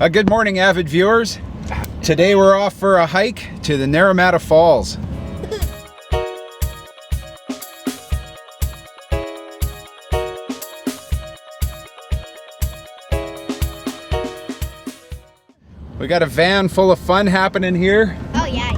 Good morning, avid viewers. Today we're off for a hike to the Naramata Falls. We got a van full of fun happening here. Oh yeah.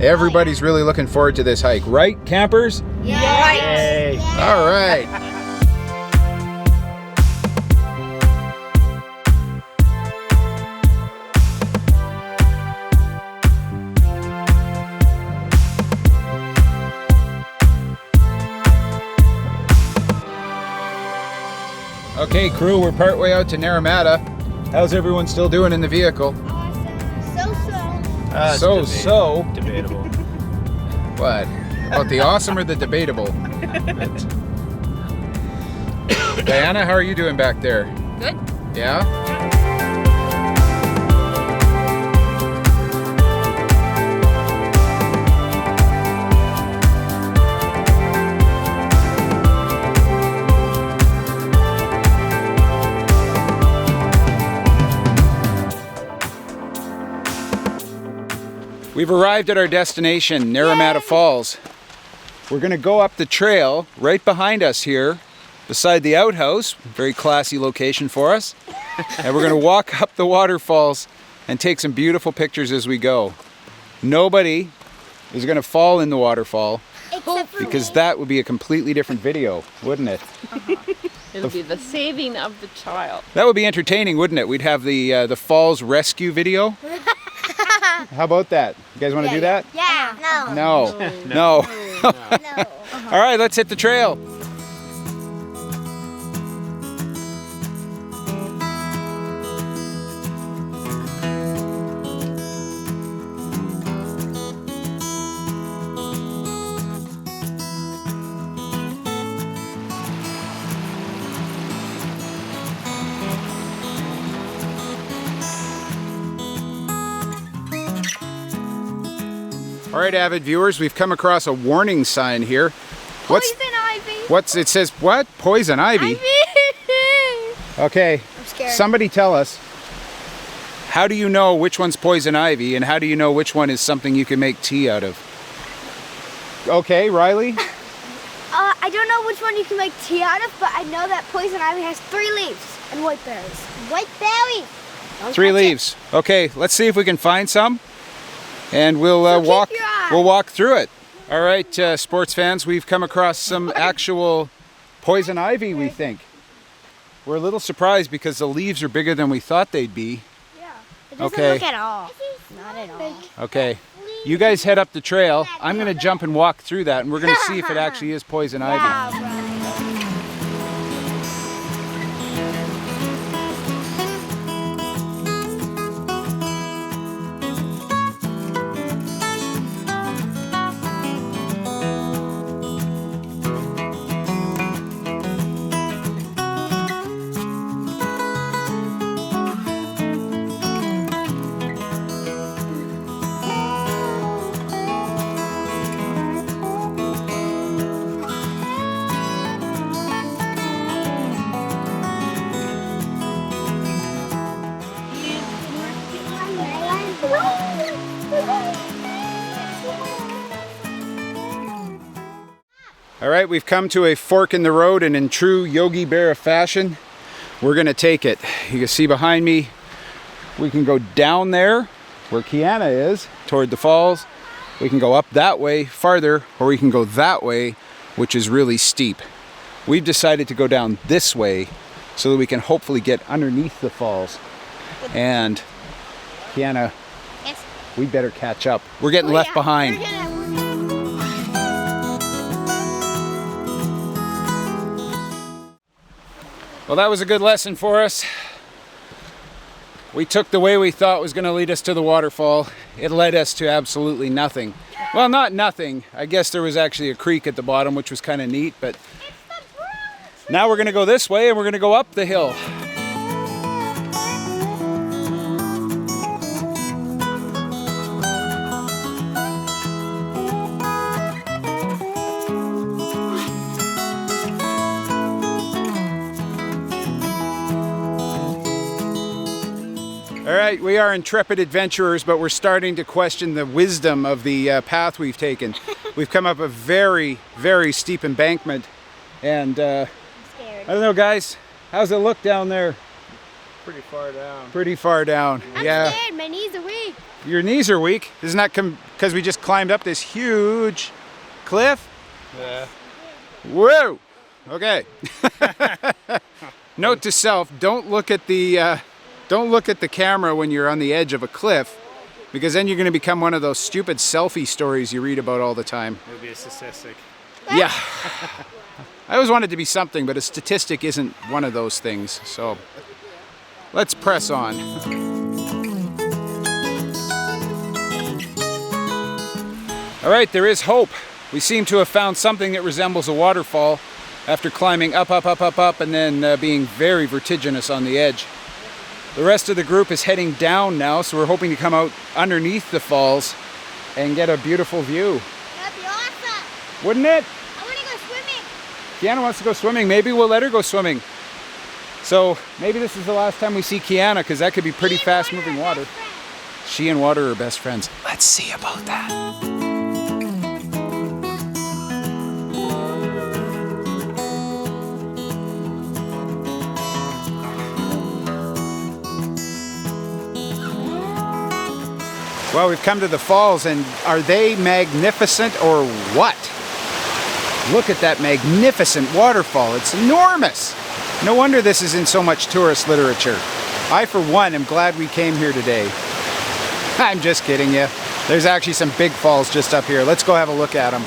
Everybody's really looking forward to this hike, right, campers? Yeah. Yay. All right. Okay, crew, we're partway out to Naramata. How's everyone still doing in the vehicle? Awesome. So. Debatable. What? About the awesome or the debatable? Diana, how are you doing back there? Good. Yeah? We've arrived at our destination, Naramata Falls. We're gonna go up the trail right behind us here, beside the outhouse, very classy location for us. And we're gonna walk up the waterfalls and take some beautiful pictures as we go. Nobody is gonna fall in the waterfall, because that would be a completely different video, wouldn't it? It'll be the saving of the child. That would be entertaining, wouldn't it? We'd have the falls rescue video. How about that? You guys want to do that? Yeah. No. All right, let's hit the trail. All right, avid viewers, we've come across a warning sign here. Poison ivy. It says what? Poison ivy? Okay, I'm scared. somebody tell us, how do you know which one's poison ivy and how do you know which one is something you can make tea out of? Okay, Riley? I don't know which one you can make tea out of, but I know that poison ivy has 3 leaves and white berries. White berries. 3 leaves. Okay, let's see if we can find some. And we'll walk through it. All right, sports fans, we've come across some actual poison ivy, we think. We're a little surprised because the leaves are bigger than we thought they'd be. Yeah. It doesn't Okay. look at all. Not at all. Okay, you guys head up the trail. I'm gonna jump and walk through that and we're gonna see if it actually is poison ivy. Wow, All right, we've come to a fork in the road, and in true Yogi Berra fashion, we're gonna take it. You can see behind me, we can go down there where Kiana is, toward the falls. We can go up that way farther, or we can go that way, which is really steep. We've decided to go down this way so that we can hopefully get underneath the falls. And Kiana, Yes. we better catch up. We're getting left behind. Well, that was a good lesson for us. We took the way we thought was going to lead us to the waterfall. It led us to absolutely nothing. Well, not nothing. I guess there was actually a creek at the bottom, which was kind of neat, but now we're going to go this way and we're going to go up the hill. right, we are intrepid adventurers, but we're starting to question the wisdom of the path we've taken. We've come up a very, very steep embankment, and I'm scared. I don't know, guys, how's it look down there? Pretty far down. Pretty far down. I'm Yeah. scared. My knees are weak. Your knees are weak. Isn't that because we just climbed up this huge cliff? Yeah. Whoa! Okay. Note to self: don't look at the camera when you're on the edge of a cliff, because then you're going to become one of those stupid selfie stories you read about all the time. It would be a statistic. Yeah. I always wanted to be something, but a statistic isn't one of those things. So let's press on. All right, there is hope. We seem to have found something that resembles a waterfall after climbing up, and then being very vertiginous on the edge. The rest of the group is heading down now, so we're hoping to come out underneath the falls and get a beautiful view. That'd be awesome. Wouldn't it? I want to go swimming. Kiana wants to go swimming. Maybe we'll let her go swimming. So maybe this is the last time we see Kiana, because that could be pretty fast-moving water. She and water are best friends. Let's see about that. Well, we've come to the falls, and are they magnificent or what? Look at that magnificent waterfall. It's enormous. No wonder this is in so much tourist literature. I, for one, am glad we came here today. I'm just kidding you. There's actually some big falls just up here. Let's go have a look at them.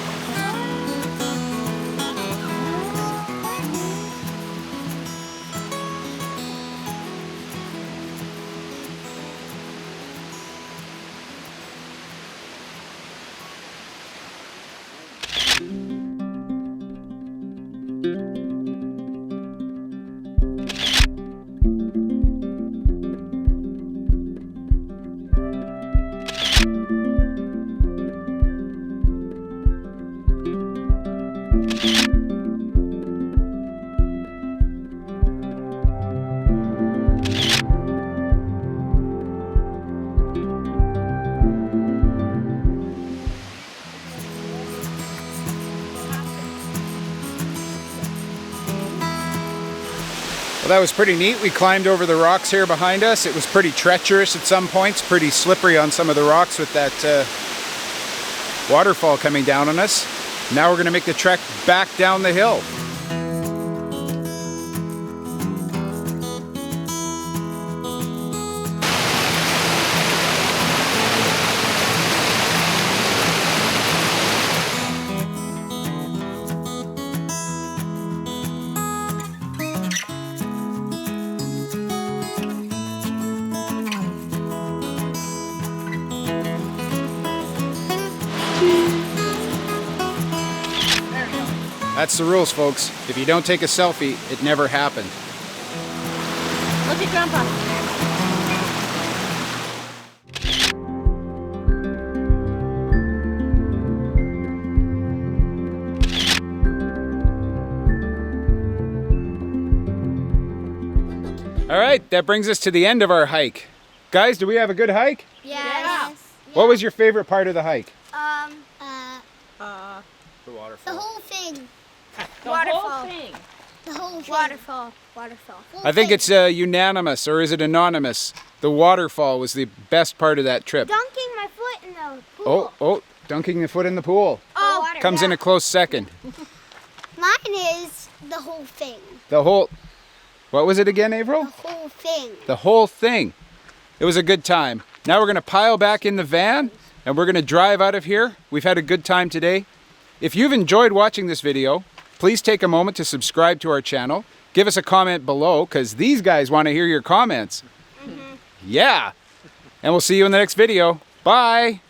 Well, that was pretty neat. We climbed over the rocks here behind us. It was pretty treacherous at some points, pretty slippery on some of the rocks with that waterfall coming down on us. Now we're going to make the trek back down the hill. That's the rules, folks. If you don't take a selfie, it never happened. Look at Grandpa. All right, that brings us to the end of our hike. Guys, do we have a good hike? Yes. What was your favorite part of the hike? The waterfall. The whole thing. The Waterfall. whole thing. The whole thing. Waterfall. I think it's unanimous, or is it anonymous? The waterfall was the best part of that trip. Dunking my foot in the pool. Oh, dunking the foot in the pool. Oh, Comes in a close second. Mine is the whole thing. The whole... What was it again, Averill? The whole thing. The whole thing. It was a good time. Now we're going to pile back in the van, and we're going to drive out of here. We've had a good time today. If you've enjoyed watching this video, please take a moment to subscribe to our channel. Give us a comment below, because these guys want to hear your comments. Yeah. And we'll see you in the next video. Bye.